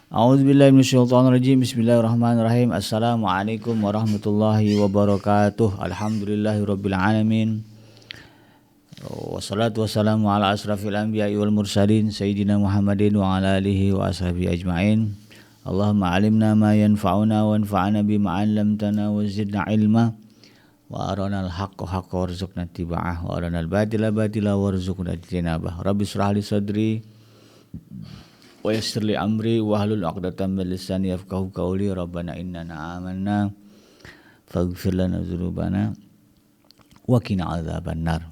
A'udzubillahi minasyaitonirrajim. Bismillahirrahmanirrahim. Assalamualaikum warahmatullahi wabarakatuh. Alhamdulillahirabbil alamin. Wassalatu wassalamu ala asrafil anbiya'i wal mursalin sayyidina Muhammadin wa ala alihi wa ashabihi ajma'in. Allahumma alimna ma yanfa'una wanfa'na bima 'allamtana wa zidna ilma wa arana al-haqqa haqqa warzuqna ittiba'ah wa arana al-batila batila warzuqna ijtinabah. Rabbi shrah li sadri wa yassir li amri wahlul 'uqdatam min lisani yafqahu qawli. Rabbana innana amanna faghfir lana dzunubana wa qina adzabannar.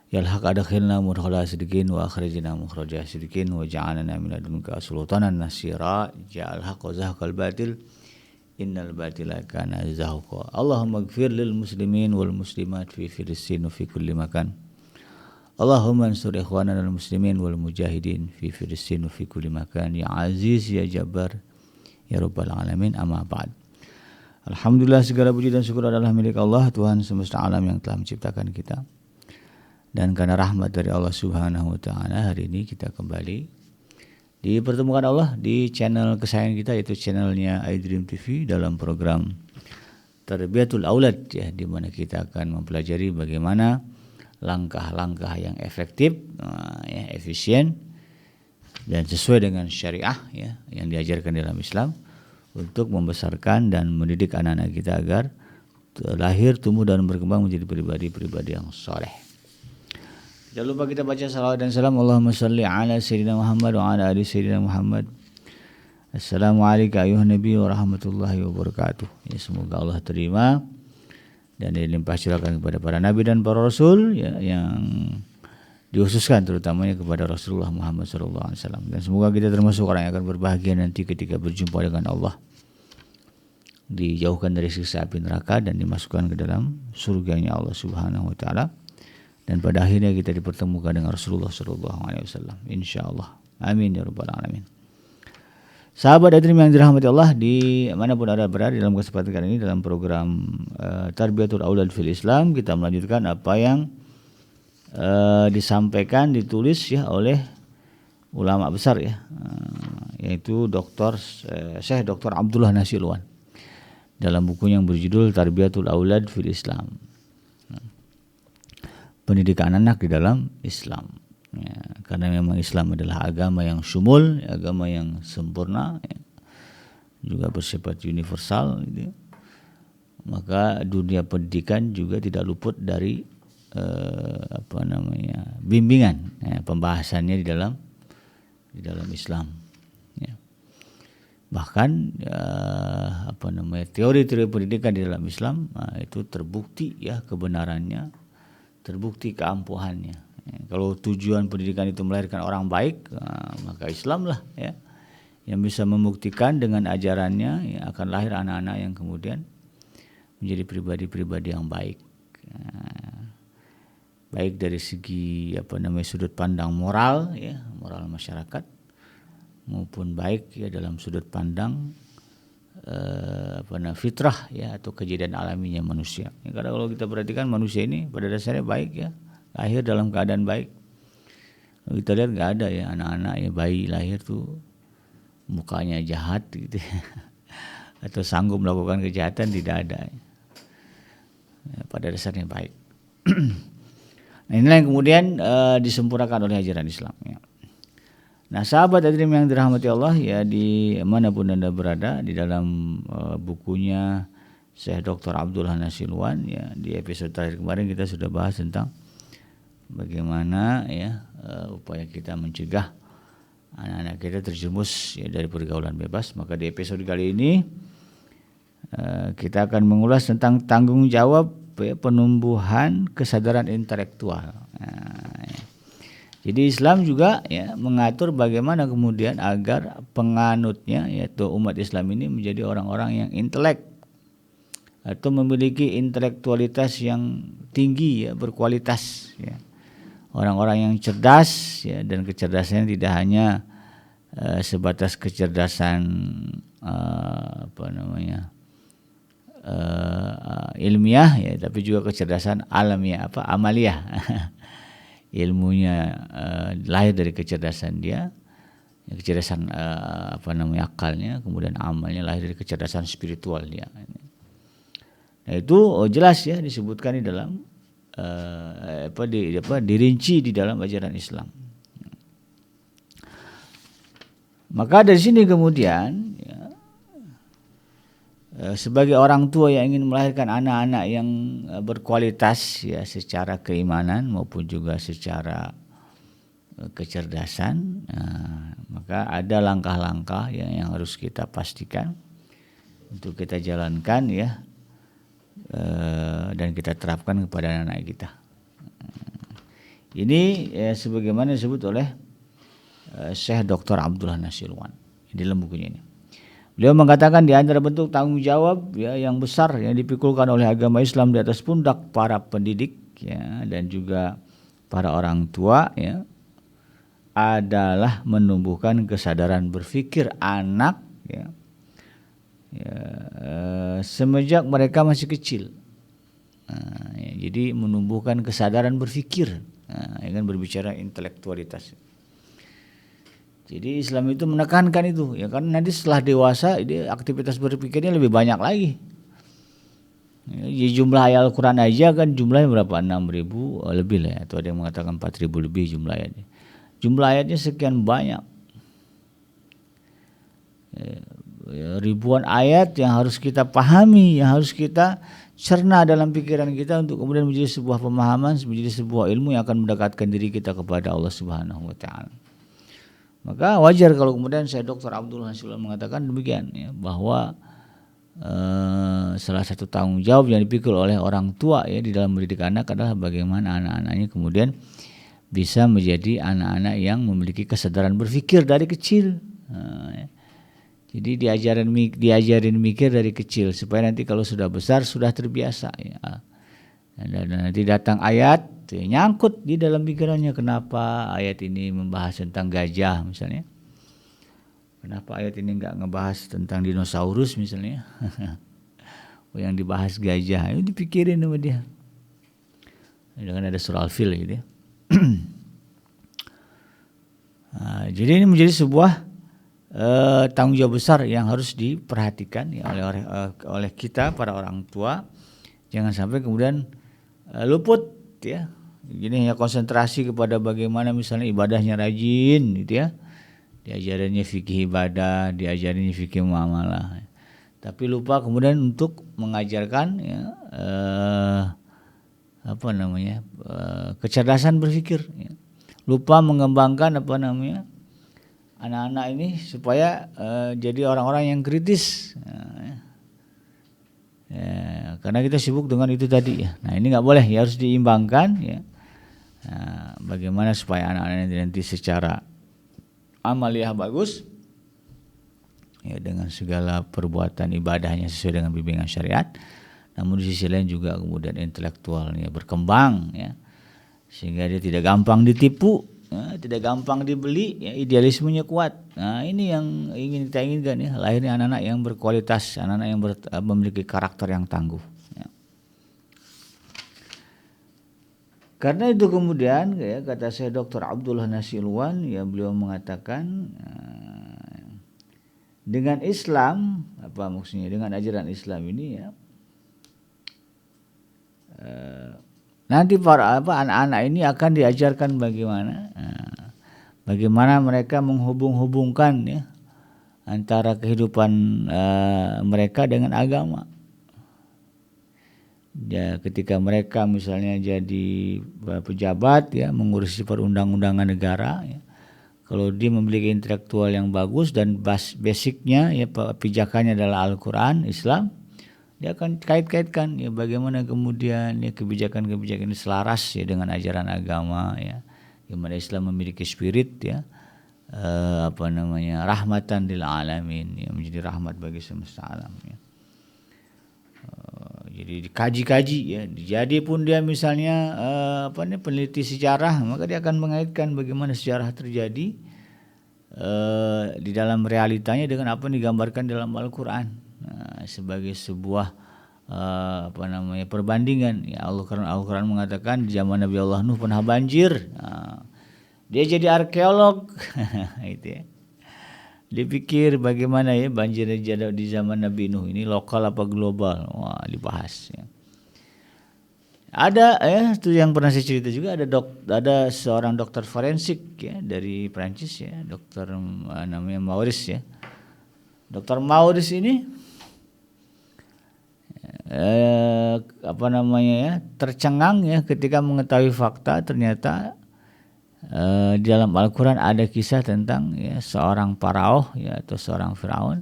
Ya al-haq adkhilna mudkhala sidqin wa akhrijna mukhraja sidqin wa ja'alna min ladunka sultanan nasira. Ja'al haqq wa zahqal batil innal batila kana zahuqa. Allahumma ighfir lil muslimin wal muslimat fi Filistin wa fi kulli makan. Allahumma ansur ikhwanana al muslimin wal mujahidin fi Filistin wa fi kulli makan. Ya aziz ya jabbar ya rabbal alamin. Amma ba'd. Alhamdulillah, segala puji dan syukur adalah milik Allah, Tuhan semesta alam yang telah menciptakan kita. Dan karena rahmat dari Allah Subhanahu wa taala, hari ini kita kembali dipertemukan Allah di channel kesayangan kita, yaitu channelnya iDream TV, dalam program Tarbiyatul Aulad, ya, di mana kita akan mempelajari bagaimana langkah-langkah yang efektif, efisien dan sesuai dengan syariah, ya, yang diajarkan dalam Islam untuk membesarkan dan mendidik anak-anak kita agar lahir, tumbuh dan berkembang menjadi pribadi-pribadi yang saleh. Jangan lupa kita baca salawat dan salam. Allahumma salli ala Sayyidina Muhammad wa ala ali Sayyidina Muhammad. Assalamualaikum ayuhan Nabi wa rahmatullahi wabarakatuh. Ya, semoga Allah terima dan dilimpah curahkan kepada para nabi dan para rasul, ya, yang dikhususkan terutamanya kepada Rasulullah Muhammad SAW. Dan semoga kita termasuk orang yang akan berbahagia nanti ketika berjumpa dengan Allah, dijauhkan dari siksa api neraka dan dimasukkan ke dalam surganya Allah Subhanahu wa taala. Dan pada akhirnya kita dipertemukan dengan Rasulullah SAW, insyaallah. Amin ya rabbal alamin. Sahabat iDream yang dirahmati Allah, di manapun Anda berada, dalam kesempatan kali ini dalam program Tarbiyatul Aulad fil Islam, kita melanjutkan apa yang disampaikan, ditulis, ya, oleh ulama besar, ya, yaitu Syekh Dr. Abdullah Nasilwan dalam buku yang berjudul Tarbiyatul Aulad fil Islam, pendidikan anak di dalam Islam, ya, karena memang Islam adalah agama yang syumul, agama yang sempurna, ya, juga bersifat universal, gitu. Maka dunia pendidikan juga tidak luput dari bimbingan, ya, pembahasannya di dalam Islam, ya. Bahkan teori-teori pendidikan di dalam Islam, itu terbukti, ya, kebenarannya, terbukti keampuhannya. Ya, kalau tujuan pendidikan itu melahirkan orang baik, maka Islamlah, ya, yang bisa membuktikan dengan ajarannya, ya, akan lahir anak-anak yang kemudian menjadi pribadi-pribadi yang baik. Ya, baik dari segi sudut pandang moral, ya, moral masyarakat, maupun baik, ya, dalam sudut pandang fitrah, ya, atau kejadian alaminya manusia. Ya, karena kalau kita perhatikan manusia ini pada dasarnya baik, ya, lahir dalam keadaan baik. Kalau kita lihat nggak ada, ya, anak-anak, ya, bayi lahir tuh mukanya jahat, gitu, ya, atau sanggup melakukan kejahatan, tidak ada. Ya, pada dasarnya baik. Nah, inilah yang kemudian disempurnakan oleh ajaran Islam, ya. Nah, sahabat iDream yang dirahmati Allah, ya, di manapun Anda berada, di dalam bukunya Syekh Dr. Abdullah Nasilwan, ya, di episode terakhir kemarin kita sudah bahas tentang bagaimana, ya, upaya kita mencegah anak-anak kita terjerumus, ya, dari pergaulan bebas. Maka di episode kali ini kita akan mengulas tentang tanggung jawab, ya, penumbuhan kesadaran intelektual. Jadi Islam juga, ya, mengatur bagaimana kemudian agar penganutnya, yaitu umat Islam ini, menjadi orang-orang yang intelek atau memiliki intelektualitas yang tinggi, ya, berkualitas, ya. Orang-orang yang cerdas, ya, dan kecerdasannya tidak hanya sebatas kecerdasan ilmiah, ya, tapi juga kecerdasan amaliyah. Ilmunya lahir dari kecerdasan dia, kecerdasan akalnya, kemudian amalnya lahir dari kecerdasan spiritual dia. Nah itu jelas ya disebutkan di dalam dirinci di dalam ajaran Islam. Maka dari sini kemudian ya, sebagai orang tua yang ingin melahirkan anak-anak yang berkualitas ya secara keimanan maupun juga secara kecerdasan, maka ada langkah-langkah yang harus kita pastikan untuk kita jalankan ya, dan kita terapkan kepada anak-anak kita. Ini sebagaimana disebut oleh Syekh Dr. Abdullah Nasirwan di dalam bukunya ini. Beliau mengatakan di antara bentuk tanggung jawab ya yang besar yang dipikulkan oleh agama Islam di atas pundak para pendidik ya dan juga para orang tua ya adalah menumbuhkan kesadaran berpikir anak ya, semenjak mereka masih kecil. Ya, jadi menumbuhkan kesadaran berpikir, ya kan, berbicara intelektualitas. Jadi Islam itu menekankan itu ya kan, nanti setelah dewasa ini aktivitas berpikirnya lebih banyak lagi. Ya, jumlah ayat Al-Quran aja kan jumlahnya berapa? 6.000 lebih lah ya, atau ada yang mengatakan 4.000 lebih jumlah ayatnya. Jumlah ayatnya sekian banyak. Ribuan ayat yang harus kita pahami, yang harus kita cerna dalam pikiran kita untuk kemudian menjadi sebuah pemahaman, menjadi sebuah ilmu yang akan mendekatkan diri kita kepada Allah Subhanahu wa taala. Maka wajar kalau kemudian saya Dr. Abdullah Nasirwan mengatakan demikian ya, bahwa salah satu tanggung jawab yang dipikul oleh orang tua ya di dalam mendidik anak adalah bagaimana anak-anaknya kemudian bisa menjadi anak-anak yang memiliki kesadaran berpikir dari kecil. Ya. Jadi diajarin mikir dari kecil supaya nanti kalau sudah besar sudah terbiasa ya. Dan nanti datang ayat nyangkut di dalam pikirannya, kenapa ayat ini membahas tentang gajah misalnya, kenapa ayat ini enggak ngebahas tentang dinosaurus misalnya. Yang dibahas gajah itu dipikirin sama dia. Dengan ada surah Al-Fil gitu ya. Jadi ini menjadi sebuah tanggung jawab besar yang harus diperhatikan ya, oleh kita para orang tua. Jangan sampai kemudian luput ya. Gini ya, konsentrasi kepada bagaimana misalnya ibadahnya rajin gitu ya. Diajarinnya fikih ibadah, diajarinnya fikih muamalah. Tapi lupa kemudian untuk mengajarkan ya, kecerdasan berpikir ya. Lupa mengembangkan anak-anak ini supaya jadi orang-orang yang kritis. Ya, karena kita sibuk dengan itu tadi ya. Nah ini nggak boleh ya, harus diimbangkan ya. Nah, bagaimana supaya anak-anak nanti secara amaliyah bagus ya, dengan segala perbuatan ibadahnya sesuai dengan bimbingan syariat. Namun di sisi lain juga kemudian intelektualnya berkembang ya, sehingga dia tidak gampang ditipu ya, tidak gampang dibeli ya, idealismenya kuat. Nah ini yang ingin kita inginkan ya, lahirnya anak-anak yang berkualitas, anak-anak yang memiliki karakter yang tangguh ya. Karena itu kemudian ya, kata saya Dr. Abdullah Nasirwan ya, beliau mengatakan dengan Islam, apa maksudnya dengan ajaran Islam ini ya, nanti para anak-anak ini akan diajarkan bagaimana mereka menghubung-hubungkan ya antara kehidupan mereka dengan agama. Ya, ketika mereka misalnya jadi pejabat ya, mengurusi perundang-undangan negara ya, kalau dia memiliki intelektual yang bagus dan basicnya ya, pijakannya adalah Al-Quran, Islam, dia akan kait-kaitkan ya bagaimana kemudian ya kebijakan-kebijakan ini selaras ya dengan ajaran agama ya, gimana Islam memiliki spirit ya, rahmatan lil alamin ya, menjadi rahmat bagi semesta alam ya. Jadi dikaji-kaji ya. Jadi pun dia misalnya peneliti sejarah, maka dia akan mengaitkan bagaimana sejarah terjadi di dalam realitanya dengan apa yang digambarkan dalam Al-Quran sebagai sebuah perbandingan ya. Al-Quran mengatakan di zaman Nabi Allah Nuh pernah banjir. Dia jadi arkeolog gitu ya. Dipikir bagaimana ya banjir di zaman Nabi Nuh ini lokal apa global, wah dibahas ya. Ada itu yang pernah saya cerita juga, ada seorang dokter forensik ya dari Prancis ya, dokter namanya Maurice ya. Dokter Maurice ini tercengang ya ketika mengetahui fakta ternyata di dalam Al-Quran ada kisah tentang ya, seorang Faraoh ya, atau seorang Firaun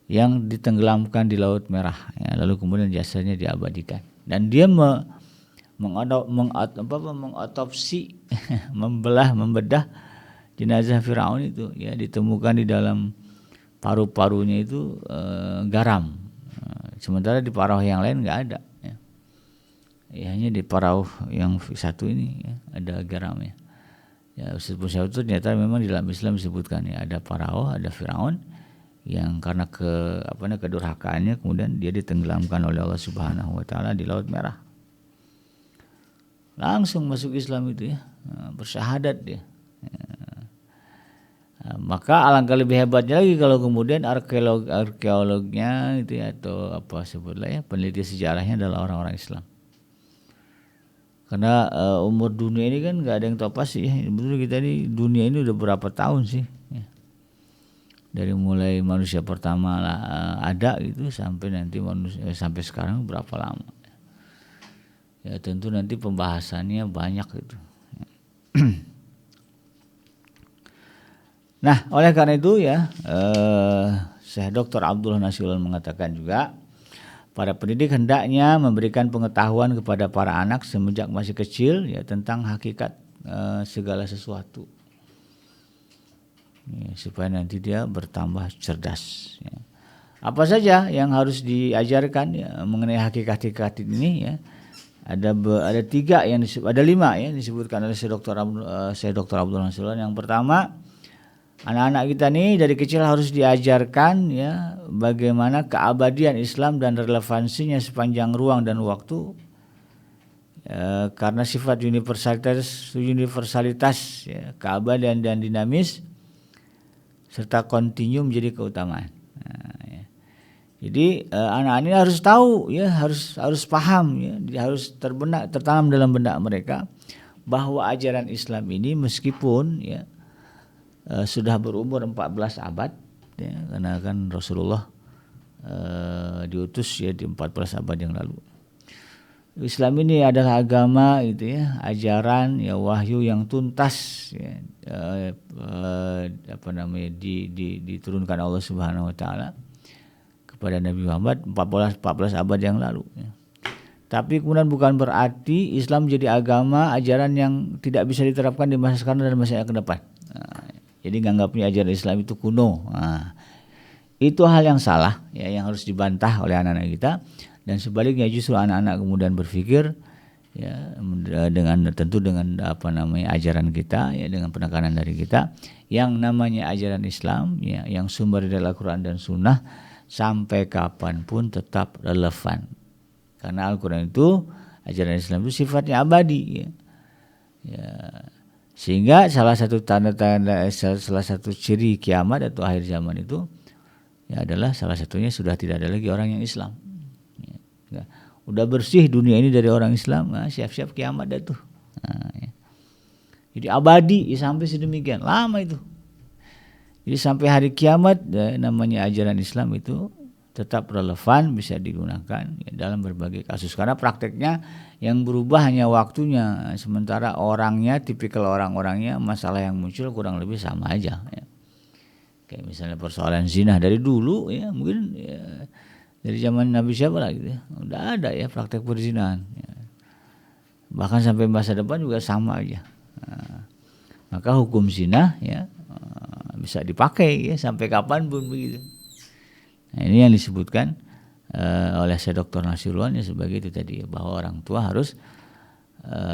yang ditenggelamkan di Laut Merah ya, lalu kemudian jasadnya diabadikan dan dia mengotopsi membedah jenazah Firaun itu ya, ditemukan di dalam paru-parunya itu garam. Sementara di Faraoh yang lain nggak ada ya. Ya, hanya di Faraoh yang satu ini ya, ada garamnya. Ya, Ustaz Musyawir itu ternyata memang di dalam Islam disebutkan ya, ada Faraoh, ada Firaun yang karena kedurhakaannya kemudian dia ditenggelamkan oleh Allah Subhanahu wa taala di Laut Merah. Langsung masuk Islam itu ya, bersyahadat dia. Maka alangkah lebih hebatnya lagi kalau kemudian arkeolognya itu ya, atau apa sebutlah ya, peneliti sejarahnya adalah orang-orang Islam. Karena umur dunia ini kan nggak ada yang tahu pasti ya. Betul, kita ini dunia ini udah berapa tahun sih? Ya. Dari mulai manusia pertama lah ada gitu sampai nanti manusia sampai sekarang berapa lama? Ya tentu nanti pembahasannya banyak itu. Nah, oleh karena itu ya, Syekh Dr. Abdullah Nasirullah mengatakan juga, para pendidik hendaknya memberikan pengetahuan kepada para anak semenjak masih kecil ya tentang hakikat segala sesuatu, ya, supaya nanti dia bertambah cerdas. Ya. Apa saja yang harus diajarkan ya, mengenai hakikat ini ya? Ada 3 yang ada 5 ya disebutkan oleh Syekh Dr. Abdullah Nasirullah. Yang pertama, anak-anak kita nih dari kecil harus diajarkan ya bagaimana keabadian Islam dan relevansinya sepanjang ruang dan waktu. Karena sifat universalitas ya, keabadian dan dinamis serta kontinu menjadi keutamaan. Nah, ya. Jadi anak-anak ini harus tahu ya, harus paham ya, harus tertanam dalam benak mereka bahwa ajaran Islam ini meskipun ya sudah berumur 14 abad ya, karena kan Rasulullah diutus ya di 14 abad yang lalu. Islam ini adalah agama itu ya, ajaran ya, wahyu yang tuntas ya, diturunkan Allah Subhanahu wa taala kepada Nabi Muhammad 14 abad yang lalu ya. Tapi kemudian bukan berarti Islam menjadi agama ajaran yang tidak bisa diterapkan di masa sekarang dan masa yang ke depan. Nah, jadi nganggapnya ajaran Islam itu kuno. Nah, itu hal yang salah ya, yang harus dibantah oleh anak-anak kita. Dan sebaliknya justru anak-anak kemudian berpikir ya dengan ajaran kita ya, dengan penekanan dari kita yang namanya ajaran Islam ya, yang sumber dari Al-Quran dan Sunnah sampai kapanpun tetap relevan. Karena Al-Quran itu, ajaran Islam itu sifatnya abadi ya. Ya. Sehingga salah satu ciri kiamat atau akhir zaman itu ya adalah salah satunya sudah tidak ada lagi orang yang Islam. Ya. Udah bersih dunia ini dari orang Islam, nah, siap-siap kiamat dah tuh. Nah, ya. Jadi abadi ya, sampai sedemikian lama itu. Jadi sampai hari kiamat ya, namanya ajaran Islam itu tetap relevan, bisa digunakan ya, dalam berbagai kasus. Karena prakteknya yang berubah hanya waktunya, sementara orangnya, tipikal orang-orangnya, masalah yang muncul kurang lebih sama aja. Ya. Kayak misalnya persoalan zina dari dulu ya, mungkin ya, dari zaman Nabi siapa lagi ya, udah ada ya praktek perzinahan. Ya. Bahkan sampai masa depan juga sama aja. Nah, maka hukum zina ya bisa dipakai ya sampai kapan pun begitu. Nah, ini yang disebutkan oleh Syekh Dr. Nasirullah ya, sebagai itu tadi ya, bahwa orang tua harus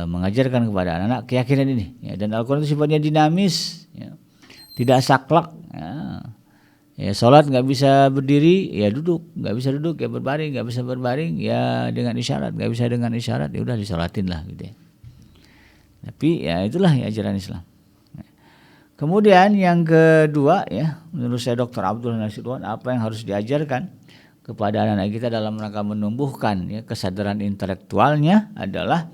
mengajarkan kepada anak-anak keyakinan ini ya, dan Al-Quran itu sifatnya dinamis ya, tidak saklek ya. Ya, sholat nggak bisa berdiri ya duduk, nggak bisa duduk ya berbaring, nggak bisa berbaring ya dengan isyarat, nggak bisa dengan isyarat ya udah disolatin lah gitu ya. Tapi ya itulah ya ajaran Islam. Kemudian yang kedua ya, menurut saya Dr. Abdullah Nasiruan, apa yang harus diajarkan kepada anak-anak kita dalam rangka menumbuhkan ya kesadaran intelektualnya adalah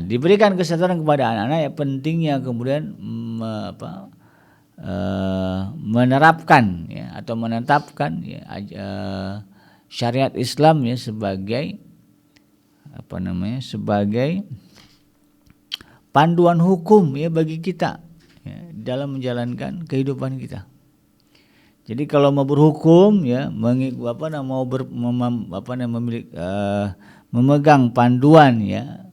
diberikan kesadaran kepada anak-anak ya pentingnya kemudian menerapkan ya atau menetapkan ya syariat Islam ya sebagai sebagai panduan hukum ya bagi kita ya, dalam menjalankan kehidupan kita. Jadi kalau mau berhukum ya memegang panduan ya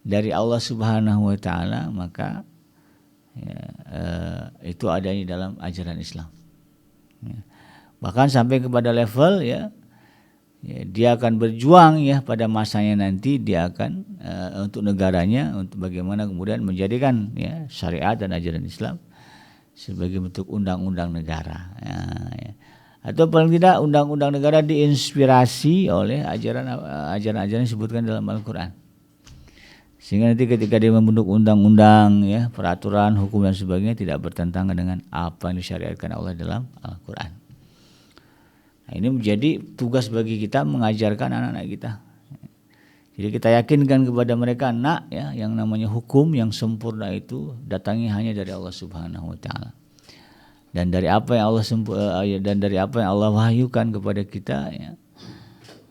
dari Allah Subhanahu wa taala, maka ya, itu adanya dalam ajaran Islam. Ya. Bahkan sampai kepada level ya dia akan berjuang ya pada masanya nanti dia akan untuk negaranya, untuk bagaimana kemudian menjadikan ya syariat dan ajaran Islam sebagai bentuk undang-undang negara ya. Atau paling tidak undang-undang negara diinspirasi oleh ajaran-ajaran yang disebutkan dalam Al-Quran, sehingga nanti ketika dia membentuk undang-undang ya peraturan hukum dan sebagainya tidak bertentangan dengan apa yang disyariatkan Allah dalam Al-Quran. Nah, ini menjadi tugas bagi kita mengajarkan anak-anak kita. Jadi kita yakinkan kepada mereka, nak ya, yang namanya hukum yang sempurna itu datangnya hanya dari Allah Subhanahu wa taala. Dan dari apa yang Allah wahyukan kepada kita ya.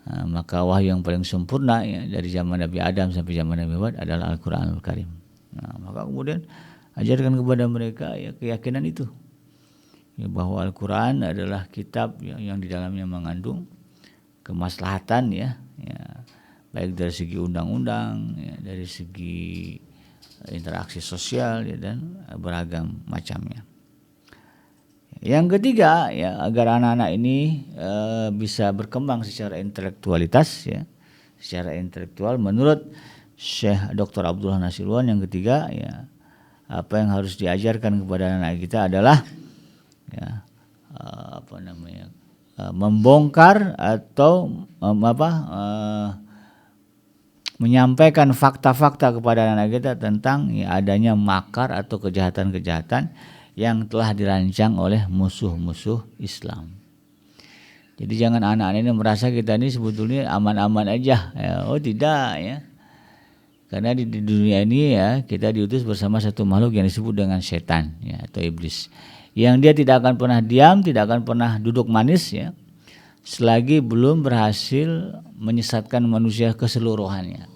Nah, maka wahyu yang paling sempurna ya dari zaman Nabi Adam sampai zaman Nabi Muhammad adalah Al-Qur'anul Karim. Nah, maka kemudian ajarkan kepada mereka ya keyakinan itu. Ya, bahwa Al-Quran adalah kitab yang di dalamnya mengandung kemaslahatan ya, baik dari segi undang-undang ya, dari segi interaksi sosial ya, dan beragam macamnya. Yang ketiga ya, agar anak-anak ini bisa berkembang secara intelektualitas ya, secara intelektual menurut Syekh Dr. Abdullah Nasiruan, yang ketiga ya, apa yang harus diajarkan kepada anak kita adalah ya, membongkar atau menyampaikan fakta-fakta kepada anak kita tentang ya, adanya makar atau kejahatan-kejahatan yang telah dirancang oleh musuh-musuh Islam. Jadi jangan anak-anak ini merasa kita ini sebetulnya aman-aman aja ya. Oh tidak ya, karena di dunia ini ya kita diutus bersama satu makhluk yang disebut dengan setan ya, atau iblis, yang dia tidak akan pernah diam, tidak akan pernah duduk manis ya, selagi belum berhasil menyesatkan manusia keseluruhannya.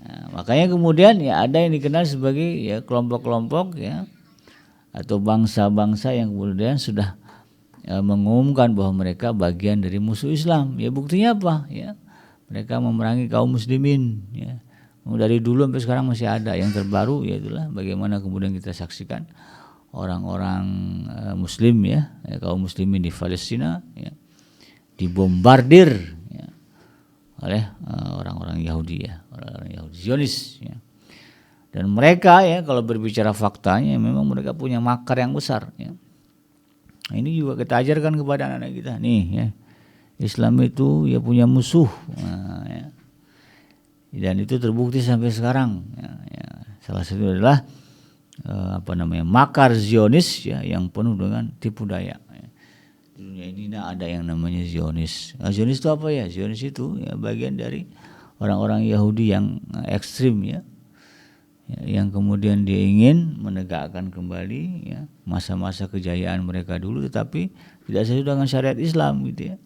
Nah, makanya kemudian ya ada yang dikenal sebagai ya kelompok-kelompok ya atau bangsa-bangsa yang kemudian sudah mengumumkan bahwa mereka bagian dari musuh Islam. Ya buktinya apa? Ya mereka memerangi kaum muslimin. Ya dari dulu sampai sekarang masih ada. Yang terbaru yaitulah bagaimana kemudian kita saksikan orang-orang Muslim ya, kaum muslimin di Palestina ya, dibombardir ya, oleh orang-orang Yahudi ya, orang-orang Yahudi Zionis ya. Dan mereka ya kalau berbicara faktanya memang mereka punya makar yang besar ya. Nah, ini juga kita ajarkan kepada anak-anak kita nih ya. Islam itu ya punya musuh ya. Dan itu terbukti sampai sekarang ya. Salah satu adalah makar Zionis ya, yang penuh dengan tipu daya ya. Di dunia ini ada yang namanya Zionis. Nah, Zionis itu apa ya? Zionis itu ya bagian dari orang-orang Yahudi yang ekstrim ya, yang kemudian dia ingin menegakkan kembali ya masa-masa kejayaan mereka dulu, tetapi tidak sesuai dengan syariat Islam gitu ya.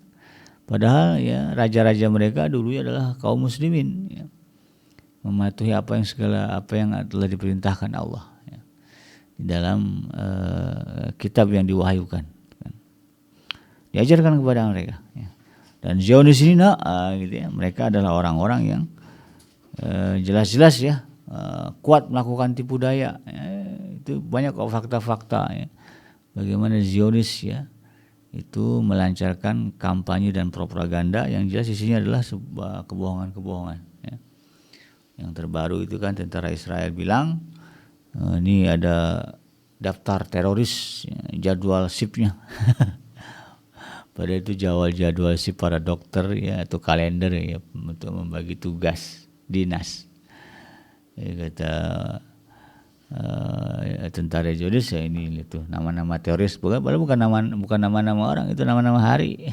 Padahal ya raja-raja mereka dulu adalah kaum muslimin ya, mematuhi apa yang telah diperintahkan Allah di dalam kitab yang diwahyukan kan. Diajarkan kepada mereka ya. Dan Zionis ini gitu ya, mereka adalah orang-orang yang jelas-jelas ya kuat melakukan tipu daya ya. Itu banyak fakta-fakta ya, bagaimana Zionis ya itu melancarkan kampanye dan propaganda yang jelas isinya adalah sebuah kebohongan-kebohongan ya. Yang terbaru itu kan tentara Israel bilang ini ada daftar teroris ya, jadwal shiftnya Pada itu jadwal si para dokter ya atau kalender ya untuk membagi tugas dinas. Ya, kata tentara Judas ya ini itu nama-nama teroris, bukan nama-nama orang, itu nama-nama hari.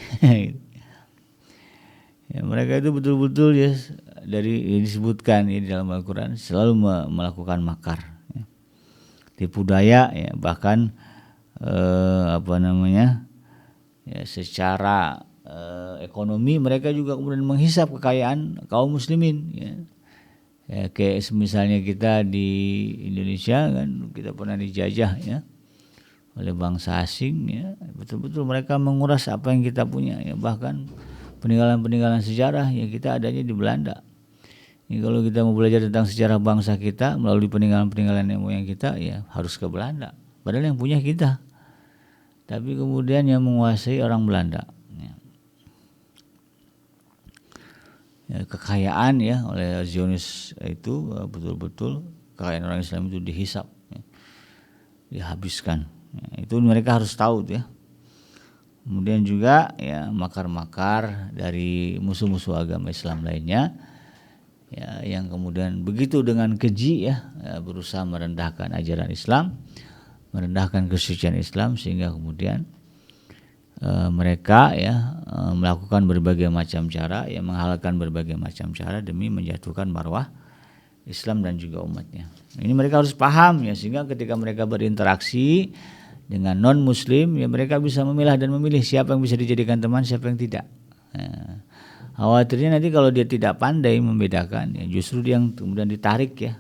Ya, mereka itu betul-betul ya dari disebutkan ya, di dalam Al-Quran selalu melakukan makar, ya. Tipu daya ya, bahkan ya, secara ekonomi mereka juga kemudian menghisap kekayaan kaum muslimin ya. Ya, kayak misalnya kita di Indonesia kan kita pernah dijajah ya oleh bangsa asing ya, betul-betul mereka menguras apa yang kita punya ya, bahkan peninggalan-peninggalan sejarah ya kita adanya di Belanda. Ya, kalau kita mau belajar tentang sejarah bangsa kita melalui peninggalan-peninggalan moyang kita ya harus ke Belanda, padahal yang punya kita, tapi kemudian yang menguasai orang Belanda. Ya, kekayaan ya oleh Zionis itu betul-betul kekayaan orang Islam itu dihisap ya, dihabiskan ya, itu mereka harus tahu ya. Kemudian juga ya makar-makar dari musuh-musuh agama Islam lainnya ya, yang kemudian begitu dengan keji ya, berusaha merendahkan ajaran Islam, merendahkan kesucian Islam, sehingga kemudian mereka ya melakukan berbagai macam cara, ya menghalalkan berbagai macam cara demi menjatuhkan marwah Islam dan juga umatnya. Ini mereka harus paham ya, sehingga ketika mereka berinteraksi dengan non muslim ya mereka bisa memilah dan memilih siapa yang bisa dijadikan teman, siapa yang tidak. Ya. Khawatirnya nanti kalau dia tidak pandai membedakan ya justru dia yang kemudian ditarik ya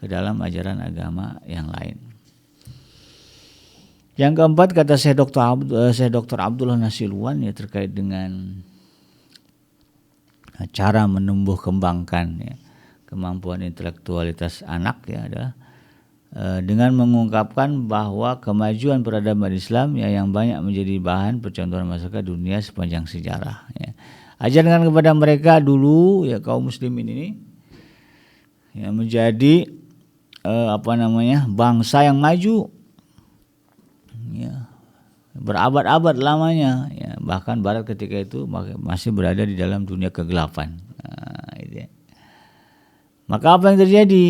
ke dalam ajaran agama yang lain. Yang keempat kata Syekh Dr. Abdullah Nasiluan ya terkait dengan cara menumbuh kembangkan ya kemampuan intelektualitas anak ya adalah dengan mengungkapkan bahwa kemajuan peradaban Islam ya yang banyak menjadi bahan percontohan masyarakat dunia sepanjang sejarah ya. Ajarkan kepada mereka dulu ya kaum muslimin ini ya menjadi bangsa yang maju ya, berabad-abad lamanya ya, bahkan Barat ketika itu masih berada di dalam dunia kegelapan. Nah, itu ya. Maka apa yang terjadi?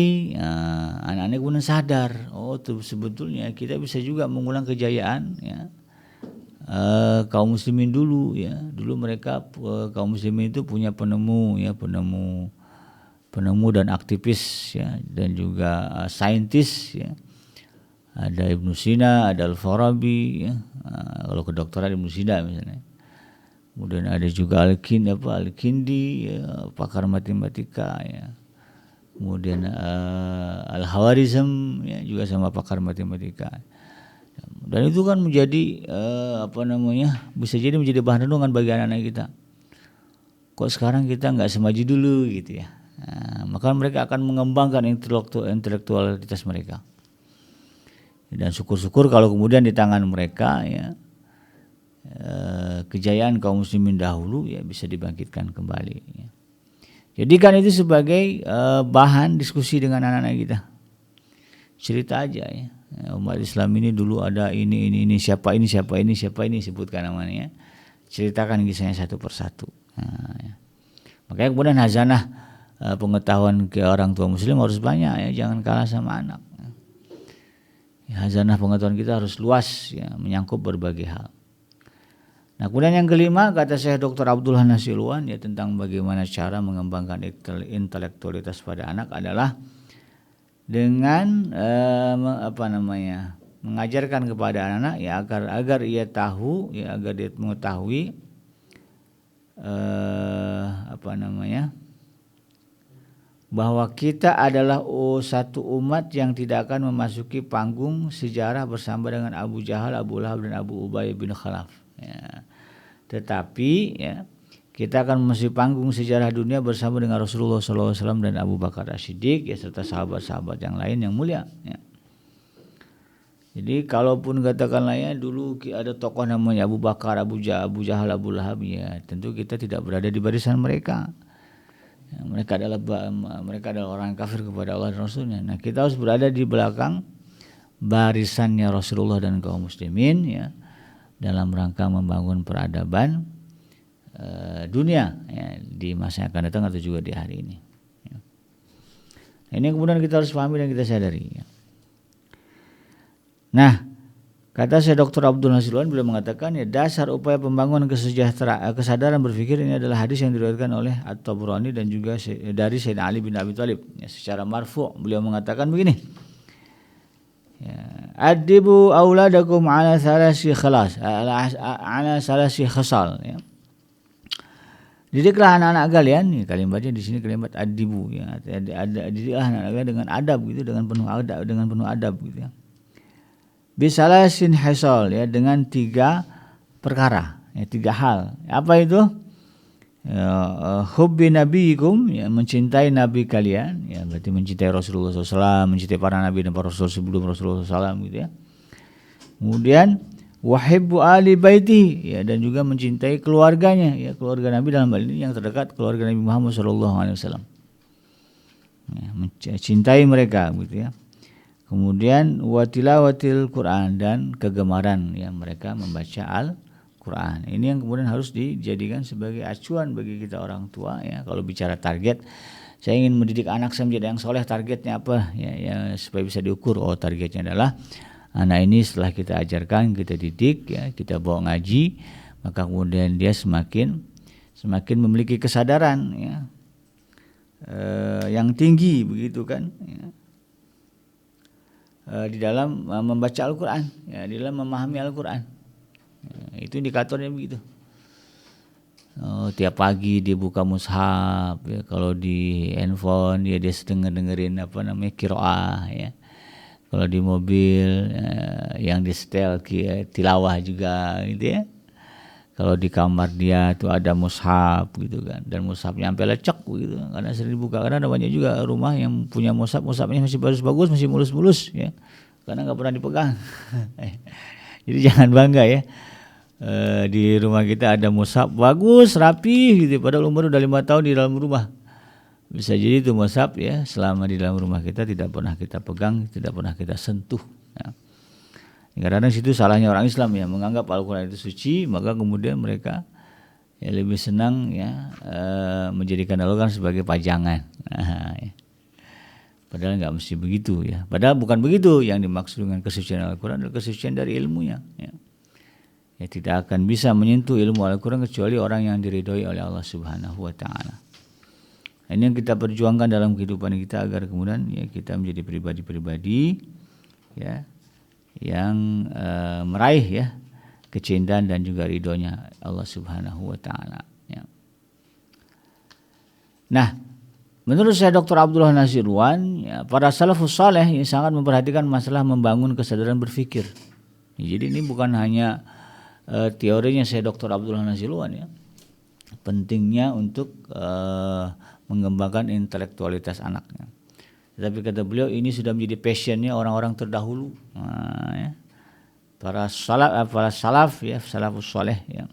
Anak-anak kemudian sadar, oh tuh sebetulnya kita bisa juga mengulang kejayaan ya kaum muslimin dulu ya. Dulu mereka kaum muslimin itu punya penemu dan aktivis ya, dan juga saintis ya. Ada Ibnu Sina, ada Al-Farabi ya. Kalau kedokteran Ibnu Sina misalnya. Kemudian ada juga Al-Kindi ya, pakar matematika ya. Kemudian Al-Hawarizm ya, juga sama pakar matematika. Dan itu kan menjadi bisa jadi menjadi bahan renungan bagi anak-anak kita. Kok sekarang kita enggak semaju dulu gitu ya. Maka mereka akan mengembangkan intelektualitas mereka. Dan syukur-syukur kalau kemudian di tangan mereka ya kejayaan kaum muslimin dahulu ya bisa dibangkitkan kembali ya. Jadikan itu sebagai bahan diskusi dengan anak-anak kita. Cerita aja ya. Umat Islam ini dulu ada ini siapa ini sebutkan namanya. Ceritakan kisahnya satu persatu. Nah, ya. Makanya kemudian hazanah pengetahuan ke orang tua muslim harus banyak ya, jangan kalah sama anak. Hazanah pengetahuan kita harus luas ya, menyangkut berbagai hal. Nah, kemudian yang kelima kata Syekh Dr. Abdullah Nasiluan ya tentang bagaimana cara mengembangkan intelektualitas pada anak adalah dengan mengajarkan kepada anak ya agar ia tahu ya, agar dia mengetahui bahwa kita adalah satu umat yang tidak akan memasuki panggung sejarah bersama dengan Abu Jahal, Abu Lahab dan Abu Ubay bin Khalaf ya. Tetapi ya kita akan memasuki panggung sejarah dunia bersama dengan Rasulullah SAW dan Abu Bakar As-Siddiq ya, serta sahabat-sahabat yang lain yang mulia ya. Jadi kalaupun katakanlah ya dulu ada tokoh namanya Abu Bakar, Abu Jahal, Abu Lahab ya, tentu kita tidak berada di barisan mereka. Ya, mereka adalah orang kafir kepada Allah dan Rasulnya. Nah, kita harus berada di belakang barisannya Rasulullah dan kaum muslimin ya, dalam rangka membangun peradaban dunia ya, di masa yang akan datang atau juga di hari ini. Ya. Ini yang kemudian kita harus pahami dan kita sadari. Ya. Nah, kata Syekh Dr. Abdul Nasiruan beliau mengatakan ya dasar upaya pembangunan kesadaran berpikir ini adalah hadis yang diriwayatkan oleh At-Tabrani dan juga dari Sayyidina Ali bin Abi Thalib. Ya, secara marfu' beliau mengatakan begini. Ya, adibu auladakum ala salasi khasal ya. Didiklah anak-anak kalian, nih kalimatnya di sini kalimat adibu ya. Didiklah anak-anak kalian dengan adab gitu, dengan penuh adab gitu ya. Bisalasin hisal ya, dengan 3 perkara ya, 3 hal. Apa itu? Ya, hubbi nabiyikum ya, mencintai nabi kalian ya, berarti mencintai Rasulullah SAW, mencintai para nabi dan para rasul sebelum Rasulullah SAW gitu ya. Kemudian wahibbu ali baiti ya, dan juga mencintai keluarganya ya, keluarga Nabi dalam hal ini yang terdekat keluarga Nabi Muhammad SAW ya, mencintai mereka gitu ya. Kemudian watilawatil Quran, dan kegemaran ya mereka membaca Al-Quran. Ini yang kemudian harus dijadikan sebagai acuan bagi kita orang tua ya. Kalau bicara target, saya ingin mendidik anak saya menjadi yang soleh, targetnya apa ya, ya supaya bisa diukur. Oh, targetnya adalah anak ini setelah kita ajarkan, kita didik ya, kita bawa ngaji, maka kemudian dia semakin memiliki kesadaran ya, yang tinggi begitu kan ya, di dalam membaca Al-Quran ya, di dalam memahami Al-Quran ya, itu indikatornya begitu. Tiap pagi dia buka mushaf ya, kalau di handphone dia sedang dengerin qiraah ya. Kalau di mobil yang di setel tilawah juga gitu ya. Kalau di kamar dia tuh ada mushaf gitu kan, dan mushafnya sampai lecek gitu karena sering dibuka. Karena ada banyak juga rumah yang punya mushafnya masih bagus-bagus, masih mulus-mulus ya, karena nggak pernah dipegang. Jadi jangan bangga ya, di rumah kita ada mushaf bagus rapi gitu, padahal umur udah 5 tahun di dalam rumah. Bisa jadi itu mushaf ya, selama di dalam rumah kita tidak pernah kita pegang, tidak pernah kita sentuh ya. Kadang-kadang situ salahnya orang Islam ya, menganggap Al-Quran itu suci, maka kemudian mereka ya lebih senang ya menjadikan Al-Quran sebagai pajangan. Ya. Padahal nggak mesti begitu ya. Padahal bukan begitu yang dimaksud dengan kesucian Al-Quran, adalah kesucian dari ilmunya ya. Ya, tidak akan bisa menyentuh ilmu Al-Quran kecuali orang yang diridhoi oleh Allah Subhanahu wa taala. Ini yang kita perjuangkan dalam kehidupan kita, agar kemudian ya kita menjadi pribadi-pribadi ya yang meraih ya kecintaan dan juga ridhonya Allah Subhanahu wa taala ya. Nah, menurut saya Dr. Abdullah Nasiruan ya, para salafus saleh yang sangat memperhatikan masalah membangun kesadaran berpikir. Ya, jadi ini bukan hanya teorinya saya Dr. Abdullah Nasiruan ya. Pentingnya untuk mengembangkan intelektualitas anaknya. Tetapi kata beliau ini sudah menjadi passionnya orang-orang terdahulu, ya. Para salaf ya, salafus saleh ya.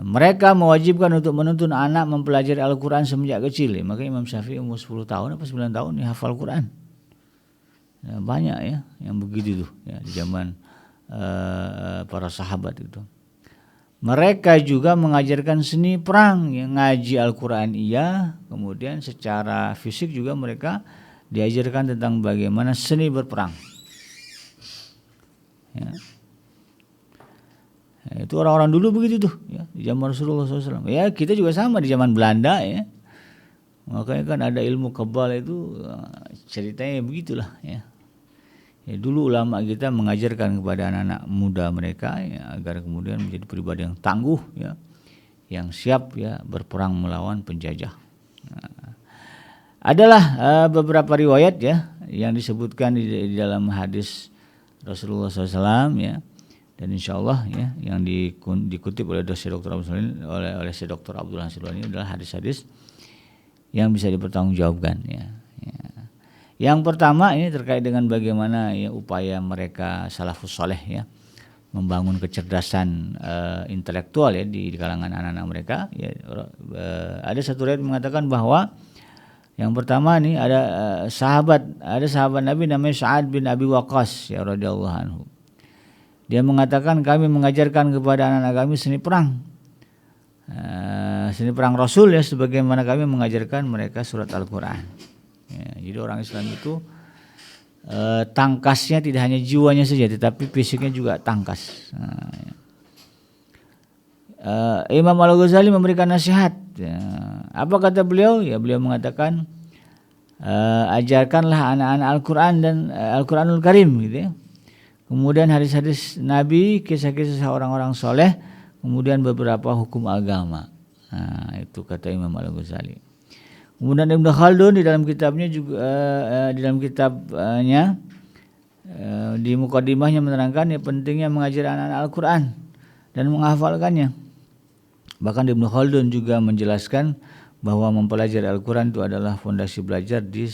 Mereka mewajibkan untuk menuntun anak mempelajari Al-Quran semenjak kecil. Ya. Maka Imam Syafi'i umur 10 tahun apa 9 tahun ya hafal Quran. Ya, banyak ya yang begitu tuh ya di zaman para sahabat itu. Mereka juga mengajarkan seni perang, yang ngaji Al-Quran iya, kemudian secara fisik juga mereka diajarkan tentang bagaimana seni berperang. Ya. Itu orang-orang dulu begitu tuh, ya, di zaman Rasulullah SAW. Ya kita juga sama di zaman Belanda ya. Makanya kan ada ilmu kebal itu ceritanya begitulah ya. Ya, dulu ulama kita mengajarkan kepada anak-anak muda mereka ya, agar kemudian menjadi pribadi yang tangguh ya, yang siap ya berperang melawan penjajah. Nah, adalah beberapa riwayat ya yang disebutkan di dalam hadis Rasulullah SAW ya, dan insyaallah ya yang dikutip oleh Syekh Dr. Abdul Nasiruan ini adalah hadis-hadis yang bisa dipertanggungjawabkan ya. Yang pertama ini terkait dengan bagaimana ya upaya mereka salafus saleh ya membangun kecerdasan intelektual ya di kalangan anak-anak mereka ya. Ada satu riwayat mengatakan bahwa yang pertama nih ada sahabat Nabi namanya Sa'ad bin Abi Waqqas ya radhiyallahu anhu. Dia mengatakan kami mengajarkan kepada anak-anak kami seni perang. Seni perang Rasul ya, sebagaimana kami mengajarkan mereka surat Al-Quran. Ya, jadi orang Islam itu tangkasnya tidak hanya jiwanya saja, tetapi fisiknya juga tangkas. Imam Al-Ghazali memberikan nasihat. Ya, apa kata beliau? Ya, beliau mengatakan ajarkanlah anak-anak Al-Quran dan Al-Quranul Karim, gitu ya. Kemudian hadis-hadis Nabi, kisah-kisah orang-orang soleh, kemudian beberapa hukum agama. Itu kata Imam Al-Ghazali. Kemudian Ibnu Khaldun di dalam kitabnya juga di dalam kitabnya di mukadimahnya menerangkan ya pentingnya mengajar anak-anak Al-Quran dan menghafalkannya. Bahkan Ibnu Khaldun juga menjelaskan bahwa mempelajari Al-Quran itu adalah fondasi belajar di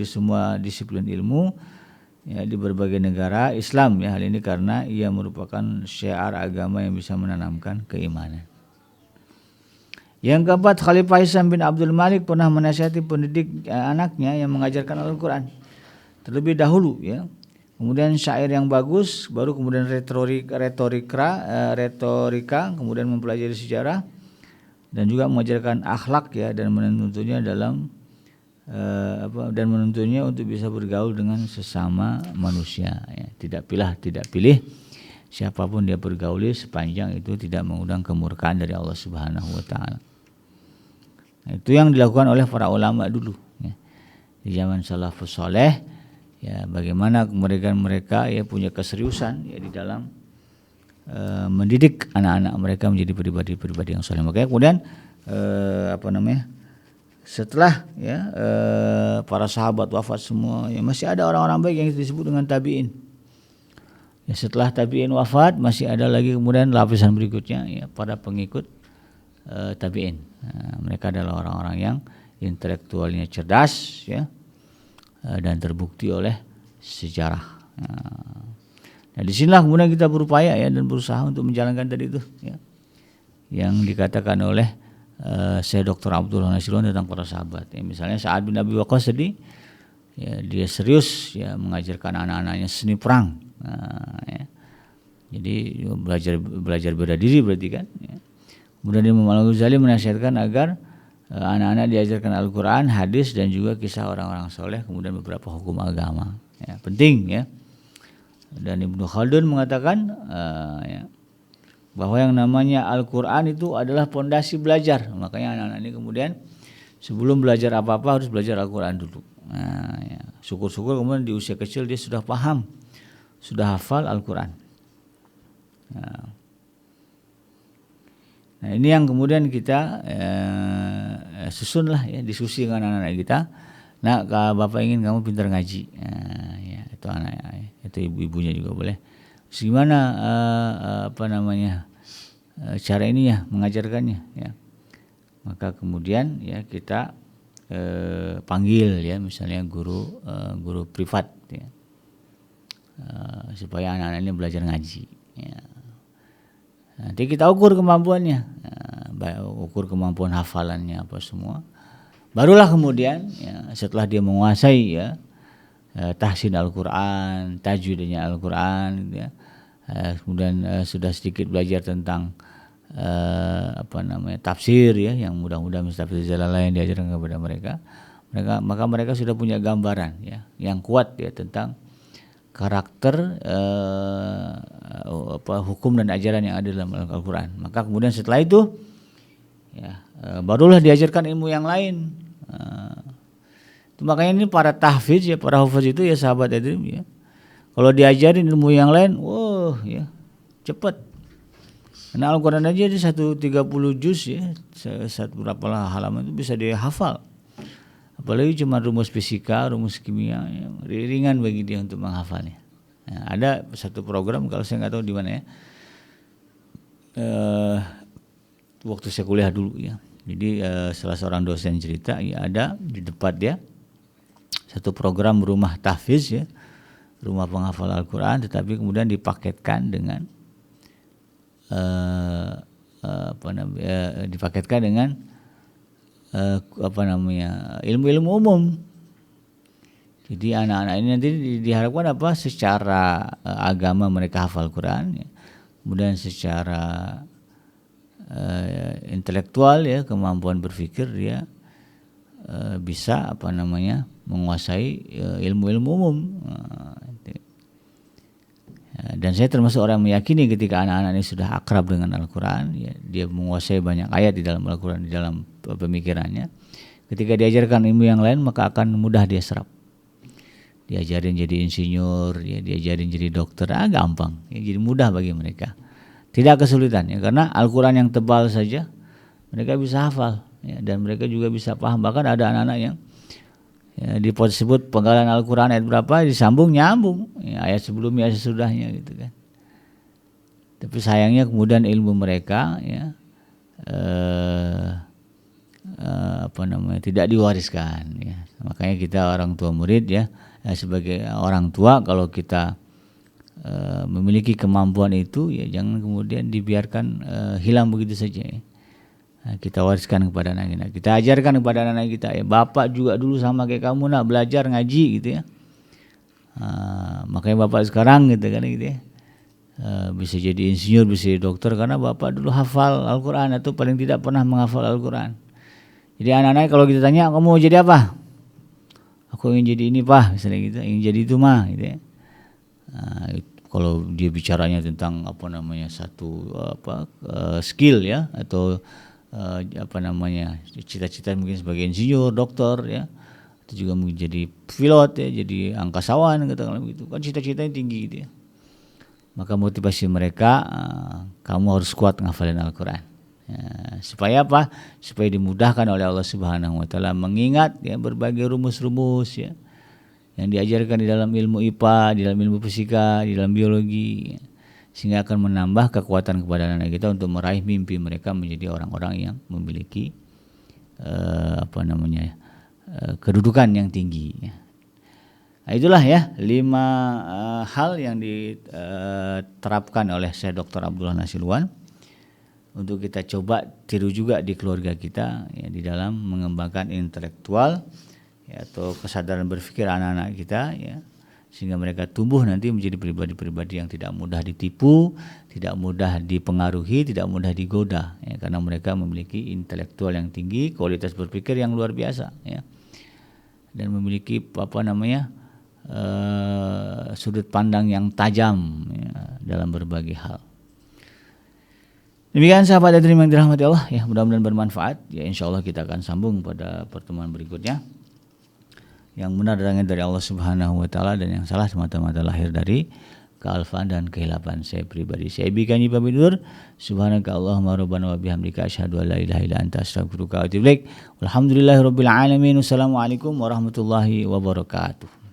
semua disiplin ilmu ya, di berbagai negara Islam ya. Hal ini karena ia merupakan syiar agama yang bisa menanamkan keimanan. Yang keempat, Khalifah Hisam bin Abdul Malik pernah menasihati pendidik anaknya yang mengajarkan Al-Quran terlebih dahulu ya. Kemudian syair yang bagus, baru kemudian retorika, kemudian mempelajari sejarah dan juga mengajarkan akhlak ya, dan menuntunnya dalam dan menuntunnya untuk bisa bergaul dengan sesama manusia ya. Tidak pilih siapapun dia bergauli sepanjang itu tidak mengundang kemurkaan dari Allah Subhanahu wa taala. Itu yang dilakukan oleh para ulama dulu ya. Di zaman salafus saleh ya, bagaimana mereka ya punya keseriusan ya di dalam mendidik anak-anak mereka menjadi pribadi-pribadi yang saleh. Makanya kemudian setelah ya para sahabat wafat semua ya, masih ada orang-orang baik yang disebut dengan tabi'in. Ya, setelah tabi'in wafat masih ada lagi kemudian lapisan berikutnya ya, para pengikut tabi'in. Mereka adalah orang-orang yang intelektualnya cerdas ya, dan terbukti oleh sejarah. Nah, di sinilah kemudian kita berupaya ya dan berusaha untuk menjalankan tadi itu ya, yang dikatakan oleh Syekh Dr. Abdullah Nasirun tentang para sahabat. Ya, misalnya Sa'ad bin Abi Waqqas tadi, ya, dia serius ya mengajarkan anak-anaknya seni perang. Ya. Jadi belajar bela diri berarti kan. Ya. Kemudian Imam Al-Ghazali menasihatkan agar anak-anak diajarkan Al-Quran, hadis dan juga kisah orang-orang soleh, kemudian beberapa hukum agama. Ya, penting ya. Dan Ibnu Khaldun mengatakan ya, bahwa yang namanya Al-Quran itu adalah pondasi belajar. Makanya anak-anak ini kemudian sebelum belajar apa-apa harus belajar Al-Quran dulu. Nah, ya. Syukur-syukur kemudian di usia kecil dia sudah paham, sudah hafal Al-Quran. Nah, ini yang kemudian kita susunlah ya, diskusi dengan anak-anak kita. Nah, kalau bapak ingin kamu pintar ngaji, ya, itu anak, itu ibu-ibunya juga boleh. Terus gimana cara ini ya mengajarkannya ya. Maka kemudian ya kita panggil ya misalnya guru privat ya, supaya anak-anak ini belajar ngaji ya. Nanti kita ukur kemampuannya, ukur kemampuan hafalannya apa semua. Barulah kemudian ya, setelah dia menguasai ya tahsin Al-Quran, tajwidnya Al-Quran gitu ya, kemudian sudah sedikit belajar tentang tafsir ya, yang mudah-mudahan tafsir Jalalain diajarkan kepada mereka, maka mereka sudah punya gambaran ya yang kuat ya tentang karakter hukum dan ajaran yang ada dalam Al-Quran. Maka kemudian setelah itu ya barulah diajarkan ilmu yang lain. Makanya ini para tahfiz ya, para hafiz itu ya sahabat itu ya, kalau diajarin ilmu yang lain, wah ya cepat. Karena Al-Quran aja di 130 juz ya, satu berapa halaman itu bisa dihafal. Apalagi cuma rumus fisika, rumus kimia, ya, ringan bagi dia untuk menghafalnya. Nah, ada satu program, kalau saya nggak tahu di mana ya, waktu saya kuliah dulu ya. Jadi salah seorang dosen cerita, ya ada di depan dia satu program rumah tahfiz ya, rumah penghafal Al-Quran, tetapi kemudian dipaketkan dengan ilmu-ilmu umum. Jadi anak-anak ini nanti diharapkan apa? Secara agama mereka hafal Quran, ya. Kemudian secara intelektual ya, kemampuan berpikir dia bisa apa namanya menguasai ilmu-ilmu umum. Dan saya termasuk orang yang meyakini ketika anak-anak ini sudah akrab dengan Al-Quran, ya, dia menguasai banyak ayat di dalam Al-Quran, di dalam pemikirannya. Ketika diajarkan ilmu yang lain maka akan mudah dia serap. Diajarin jadi insinyur, ya, diajarin jadi dokter, gampang, ya, jadi mudah bagi mereka. Tidak kesulitan, ya, karena Al-Quran yang tebal saja mereka bisa hafal, ya, dan mereka juga bisa paham. Bahkan ada anak-anak yang ya, disebut penggalan Al-Quran ayat berapa disambung nyambung, ya, ayat sebelumnya ayat sesudahnya gitu kan. Tapi sayangnya kemudian ilmu mereka ya tidak diwariskan, ya. Makanya kita orang tua murid ya, sebagai orang tua kalau kita memiliki kemampuan itu ya jangan kemudian dibiarkan hilang begitu saja, ya. Kita wariskan kepada anak-anak kita, ajarkan kepada anak-anak kita, ya bapak juga dulu sama kayak kamu nak belajar ngaji gitu ya. Makanya bapak sekarang gitu kan gitu ya, bisa jadi insinyur, bisa jadi dokter karena bapak dulu hafal Al-Quran atau paling tidak pernah menghafal Al-Quran. Jadi anak-anak kalau kita tanya kamu mau jadi apa, aku ingin jadi ini pak, misalnya gitu, ingin jadi itu mah gitu ya. Kalau dia bicaranya tentang apa namanya satu skill ya, atau cita-cita mungkin sebagai insinyur, dokter ya, atau juga mungkin jadi pilot ya, jadi angkasawan katakanlah begitu, kan cita-citanya tinggi gitu ya. Maka motivasi mereka, kamu harus kuat ngafalin Al-Quran, ya, supaya apa? Supaya dimudahkan oleh Allah Subhanahu Wa Taala mengingat ya berbagai rumus-rumus ya yang diajarkan di dalam ilmu IPA, di dalam ilmu fisika, di dalam biologi, ya, sehingga akan menambah kekuatan kepada anak kita untuk meraih mimpi mereka menjadi orang-orang yang memiliki kedudukan yang tinggi, ya. Nah, itulah ya 5 hal yang diterapkan oleh Syekh Dr. Abdullah Nasilwan untuk kita coba tiru juga di keluarga kita ya, di dalam mengembangkan intelektual ya, atau kesadaran berpikir anak-anak kita ya, sehingga mereka tumbuh nanti menjadi pribadi-pribadi yang tidak mudah ditipu, tidak mudah dipengaruhi, tidak mudah digoda ya, karena mereka memiliki intelektual yang tinggi, kualitas berpikir yang luar biasa ya, dan memiliki sudut pandang yang tajam ya, dalam berbagai hal. Demikian sahabat dan yang dirahmati Allah ya, mudah-mudahan bermanfaat ya. Insyaallah kita akan sambung pada pertemuan berikutnya. Yang benar datangnya dari Allah Subhanahu Wa Taala dan yang salah semata-mata lahir dari kealfaan dan kehilapan saya pribadi. Saya Bikanyi pamit undur. Subhanaka Allahumma rabbana wa bihamdika asyhadu an la ilaha illa anta astaghfiruka wa atubu ilaik. Walhamdulillahirabbil alamin. Wassalamualaikum warahmatullahi wabarakatuh.